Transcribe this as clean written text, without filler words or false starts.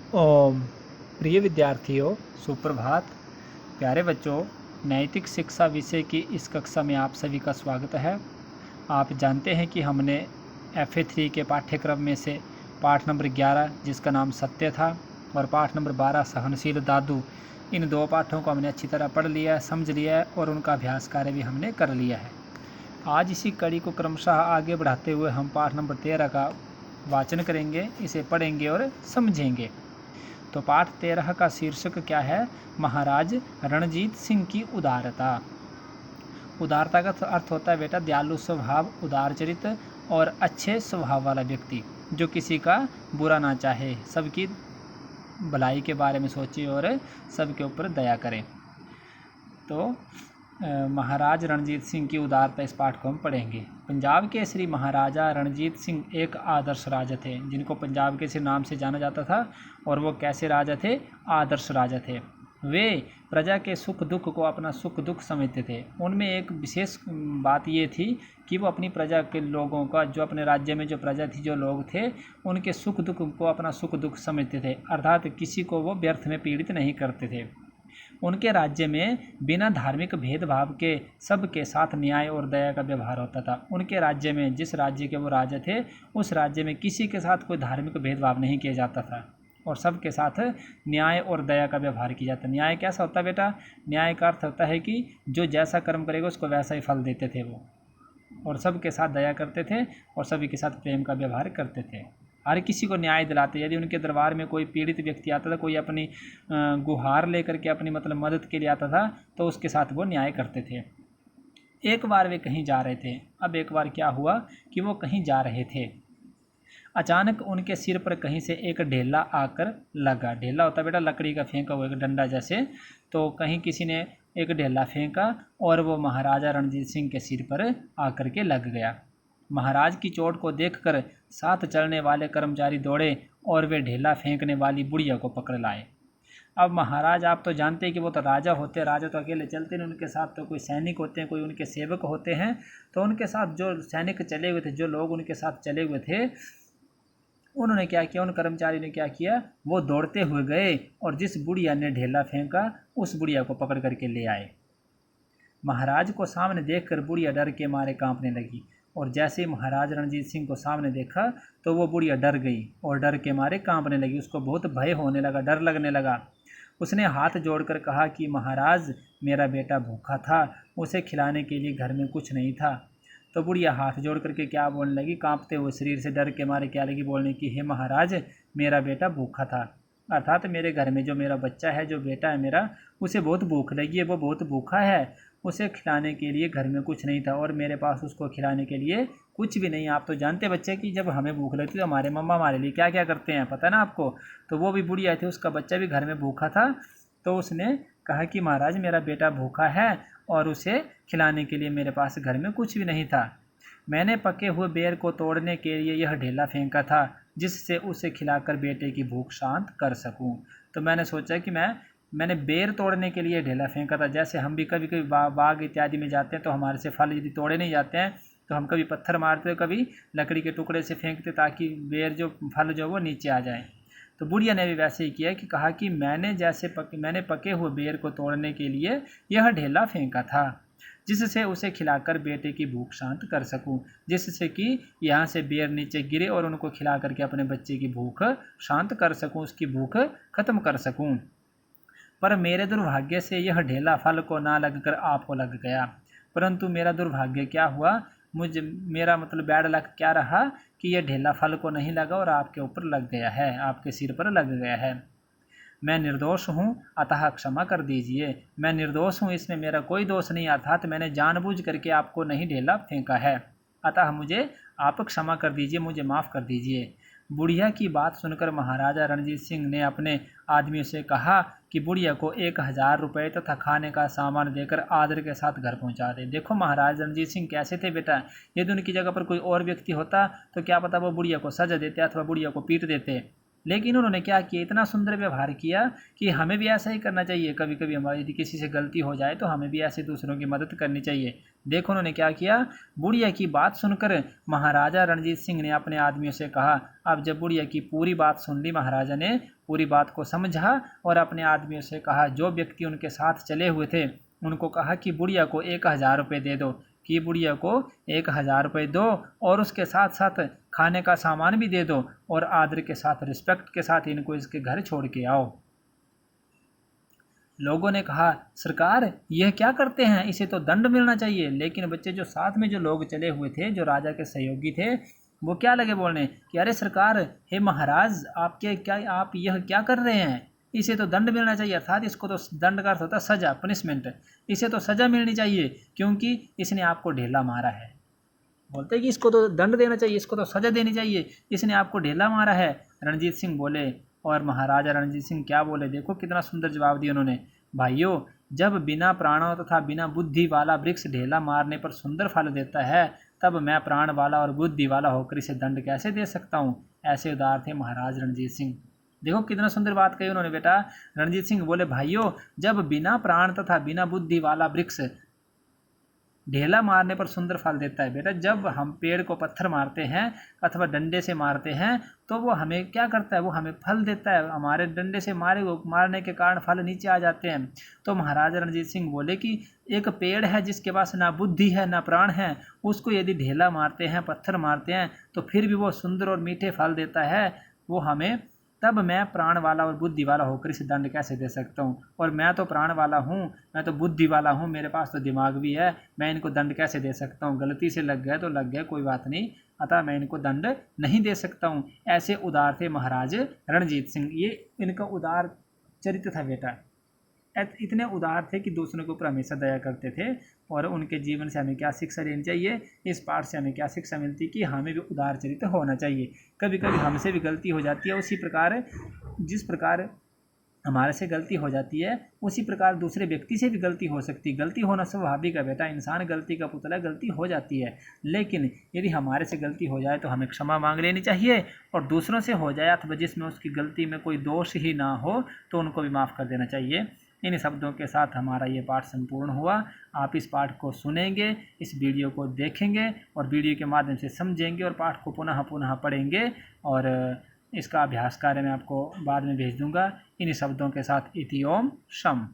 ओम प्रिय विद्यार्थियों, सुप्रभात। प्यारे बच्चों, नैतिक शिक्षा विषय की इस कक्षा में आप सभी का स्वागत है। आप जानते हैं कि हमने FA3 के पाठ्यक्रम में से पाठ नंबर 11 जिसका नाम सत्य था और पाठ नंबर 12 सहनशील दादू, इन दो पाठों को हमने अच्छी तरह पढ़ लिया है, समझ लिया है और उनका अभ्यास कार्य भी हमने कर लिया है। आज इसी कड़ी को क्रमशः आगे बढ़ाते हुए हम पाठ नंबर 13 का वाचन करेंगे, इसे पढ़ेंगे और समझेंगे। तो पाठ 13 का शीर्षक क्या है? महाराज रणजीत सिंह की उदारता। उदारता का अर्थ होता है बेटा दयालु स्वभाव, उदार चरित्र और अच्छे स्वभाव वाला व्यक्ति जो किसी का बुरा ना चाहे, सबकी भलाई के बारे में सोचे और सबके ऊपर दया करे। तो महाराज रणजीत सिंह की उदारता इस पाठ को हम पढ़ेंगे। पंजाब के श्री महाराजा रणजीत सिंह एक आदर्श राजा थे जिनको पंजाब के श्री नाम से जाना जाता था। और वो कैसे राजा थे? आदर्श राजा थे। वे प्रजा के सुख दुख को अपना सुख दुख समझते थे। उनमें एक विशेष बात ये थी कि वो अपनी प्रजा के लोगों का, जो अपने राज्य में जो प्रजा थी, जो लोग थे, उनके सुख दुख को अपना सुख दुख समझते थे, अर्थात किसी को वो व्यर्थ में पीड़ित नहीं करते थे। उनके राज्य में बिना धार्मिक भेदभाव के सबके साथ न्याय और दया का व्यवहार होता था। उनके राज्य में, जिस राज्य के वो राजा थे, उस राज्य में किसी के साथ कोई धार्मिक भेदभाव नहीं किया जाता था और सबके साथ न्याय और दया का व्यवहार किया जाता। न्याय कैसा होता है बेटा? न्याय का अर्थ होता है कि जो जैसा कर्म करेगा उसको वैसा ही फल देते थे वो, और सबके साथ दया करते थे और सभी के साथ प्रेम का व्यवहार करते थे। हर किसी को न्याय दिलाते। यदि उनके दरबार में कोई पीड़ित व्यक्ति आता था, कोई अपनी गुहार लेकर के अपनी मतलब मदद के लिए आता था, तो उसके साथ वो न्याय करते थे। एक बार वे कहीं जा रहे थे। अब एक बार क्या हुआ कि वो कहीं जा रहे थे। अचानक उनके सिर पर कहीं से एक ढेला आकर लगा। ढेला होता है बेटा लकड़ी का फेंका हुआ एक डंडा जैसे। तो कहीं किसी ने एक ढेला फेंका और वो महाराजा रणजीत सिंह के सिर पर आकर के लग गया। महाराज की चोट को देखकर साथ चलने वाले कर्मचारी दौड़े और वे ढेला फेंकने वाली बुढ़िया को पकड़ लाए। अब महाराज, आप तो जानते हैं कि वो तो राजा होते हैं, राजा तो अकेले चलते नहीं, उनके साथ तो कोई सैनिक होते हैं, कोई उनके सेवक होते हैं। तो उनके साथ जो सैनिक चले हुए थे, जो लोग उनके साथ चले हुए थे, उन्होंने क्या किया, उन कर्मचारी ने क्या किया, वो दौड़ते हुए गए और जिस बुढ़िया ने ढेला फेंका उस बुढ़िया को पकड़ करके ले आए। महाराज को सामने देखकर बुढ़िया डर के मारे कांपने लगी और जैसे ही महाराज रणजीत सिंह को सामने देखा तो वो बुढ़िया डर गई और डर के मारे कांपने लगी। उसको बहुत भय होने लगा, डर लगने लगा। उसने हाथ जोड़कर कहा कि महाराज, मेरा बेटा भूखा था, उसे खिलाने के लिए घर में कुछ नहीं था। तो बुढ़िया हाथ जोड़ करके क्या बोलने लगी, कांपते हुए शरीर से डर के मारे क्या लगी बोलने की, हे महाराज, मेरा बेटा भूखा था, अर्थात मेरे घर में जो मेरा बच्चा है, जो बेटा है मेरा, उसे बहुत भूख लगी है, वो बहुत भूखा है, उसे खिलाने के लिए घर में कुछ नहीं था और मेरे पास उसको खिलाने के लिए कुछ भी नहीं। आप तो जानते बच्चे कि जब हमें भूख लगती है तो हमारे मम्मा हमारे लिए क्या क्या करते हैं, पता ना आपको। तो वो भी बुढ़िया थी, उसका बच्चा भी घर में भूखा था। तो उसने कहा कि महाराज, मेरा बेटा भूखा है और उसे खिलाने के लिए मेरे पास घर में कुछ भी नहीं था। मैंने पके हुए बेर को तोड़ने के लिए यह ढेला फेंका था जिससे उसे खिलाकर बेटे की भूख शांत कर सकूं। तो मैंने सोचा कि मैंने बेर तोड़ने के लिए ढेला फेंका था। जैसे हम भी कभी कभी बाग इत्यादि में जाते हैं तो हमारे से फल यदि तोड़े नहीं जाते हैं तो हम कभी पत्थर मारते, कभी लकड़ी के टुकड़े से फेंकते ताकि बेर जो फल जो वो नीचे आ जाए। तो बुढ़िया ने भी वैसे ही किया कि कहा कि मैंने पके हुए बेर को तोड़ने के लिए यह ढेला फेंका था जिससे उसे खिलाकर बेटे की भूख शांत कर सकूं, जिससे कि यहाँ से बेर नीचे गिरे और उनको खिला करके अपने बच्चे की भूख शांत कर सकूं, उसकी भूख खत्म कर सकूं। पर मेरे दुर्भाग्य से यह ढेला फल को ना लगकर आपको लग गया। परंतु मेरा दुर्भाग्य क्या हुआ, मेरा मतलब बैड लक क्या रहा कि यह ढेला फल को नहीं लगा और आपके ऊपर लग गया है, आपके सिर पर लग गया है। मैं निर्दोष हूँ, अतः क्षमा कर दीजिए। मैं निर्दोष हूँ, इसमें मेरा कोई दोष नहीं, अर्थात मैंने जानबूझ करके आपको नहीं ढेला फेंका है, अतः मुझे आप क्षमा कर दीजिए, मुझे माफ़ कर दीजिए। बुढ़िया की बात सुनकर महाराजा रणजीत सिंह ने अपने आदमियों से कहा कि बुढ़िया को 1000 रुपये तथा खाने का सामान देकर आदर के साथ घर पहुंचा दे। देखो महाराज रणजीत सिंह कैसे थे बेटा। यदि उनकी जगह पर कोई और व्यक्ति होता तो क्या पता वो बुढ़िया को सजा देते अथवा बुढ़िया को पीट देते, लेकिन उन्होंने क्या किया, इतना सुंदर व्यवहार किया कि हमें भी ऐसा ही करना चाहिए। कभी कभी हमारी यदि किसी से गलती हो जाए तो हमें भी ऐसे दूसरों की मदद करनी चाहिए। देखो उन्होंने क्या किया, बुढ़िया की बात सुनकर महाराजा रणजीत सिंह ने अपने आदमियों से कहा। अब जब बुढ़िया की पूरी बात सुन ली, महाराजा ने पूरी बात को समझा और अपने आदमियों से कहा, जो व्यक्ति उनके साथ चले हुए थे उनको कहा कि बुढ़िया को 1000 रुपये दे दो, कि बुढ़िया को 1000 रुपये दो और उसके साथ साथ खाने का सामान भी दे दो और आदर के साथ, रिस्पेक्ट के साथ इनको इसके घर छोड़ के आओ। लोगों ने कहा, सरकार यह क्या करते हैं, इसे तो दंड मिलना चाहिए। लेकिन बच्चे जो साथ में जो लोग चले हुए थे, जो राजा के सहयोगी थे, वो क्या लगे बोलने कि अरे सरकार, हे महाराज, आप यह क्या कर रहे हैं, इसे तो दंड मिलना चाहिए। अर्थात इसको तो दंड का अर्थ होता है सजा, पनिशमेंट। इसे तो सजा मिलनी चाहिए क्योंकि इसने आपको ढेला मारा है। बोलते हैं कि इसको तो दंड देना चाहिए, इसको तो सजा देनी चाहिए, इसने आपको ढेला मारा है। रणजीत सिंह बोले, और महाराजा रणजीत सिंह क्या बोले, देखो कितना सुंदर जवाब दिया उन्होंने। भाइयों, जब बिना प्राणों तथा बिना बुद्धि वाला वृक्ष ढेला मारने पर सुंदर फल देता है, तब मैं प्राण वाला और बुद्धि वाला होकर इसे दंड कैसे दे सकता हूँ। ऐसे उदार थे महाराज रणजीत सिंह। देखो कितना सुंदर बात कही उन्होंने बेटा। रणजीत सिंह बोले, भाइयों, जब बिना प्राण तथा बिना बुद्धि वाला वृक्ष ढेला मारने पर सुंदर फल देता है। बेटा, जब हम पेड़ को पत्थर मारते हैं अथवा डंडे से मारते हैं तो वो हमें क्या करता है, वो हमें फल देता है। हमारे डंडे से मारने के कारण फल नीचे आ जाते हैं। तो महाराजा रणजीत सिंह बोले कि एक पेड़ है जिसके पास ना बुद्धि है ना प्राण है, उसको यदि ढेला मारते हैं, पत्थर मारते हैं, तो फिर भी वो सुंदर और मीठे फल देता है। वो हमें, तब मैं प्राण वाला और बुद्धि वाला होकर इसे दंड कैसे दे सकता हूँ। और मैं तो प्राण वाला हूँ, मैं तो बुद्धि वाला हूँ, मेरे पास तो दिमाग भी है, मैं इनको दंड कैसे दे सकता हूँ। गलती से लग गए तो लग गए, कोई बात नहीं, अतः मैं इनको दंड नहीं दे सकता हूँ। ऐसे उदार थे महाराज रणजीत सिंह। ये इनका उदार चरित्र था बेटा। इतने उदार थे कि दूसरों के ऊपर हमेशा दया करते थे। और उनके जीवन से हमें क्या शिक्षा लेनी चाहिए, इस पाठ से हमें क्या शिक्षा मिलती कि हमें भी उदार चरित्र होना चाहिए। कभी कभी हमसे भी गलती हो जाती है, उसी प्रकार जिस प्रकार हमारे से गलती हो जाती है उसी प्रकार दूसरे व्यक्ति से भी गलती हो सकती है। गलती होना स्वाभाविक है बेटा, इंसान गलती का पुतला है, गलती हो जाती है। लेकिन यदि हमारे से गलती हो जाए तो हमें क्षमा मांग लेनी चाहिए, और दूसरों से हो जाए अथवा जिसमें उसकी गलती में कोई दोष ही ना हो तो उनको भी माफ़ कर देना चाहिए। इन शब्दों के साथ हमारा ये पाठ संपूर्ण हुआ। आप इस पाठ को सुनेंगे, इस वीडियो को देखेंगे और वीडियो के माध्यम से समझेंगे और पाठ को पुनः पुनः पढ़ेंगे, और इसका अभ्यास कार्य मैं आपको बाद में भेज दूंगा। इन शब्दों के साथ इति ओम शम।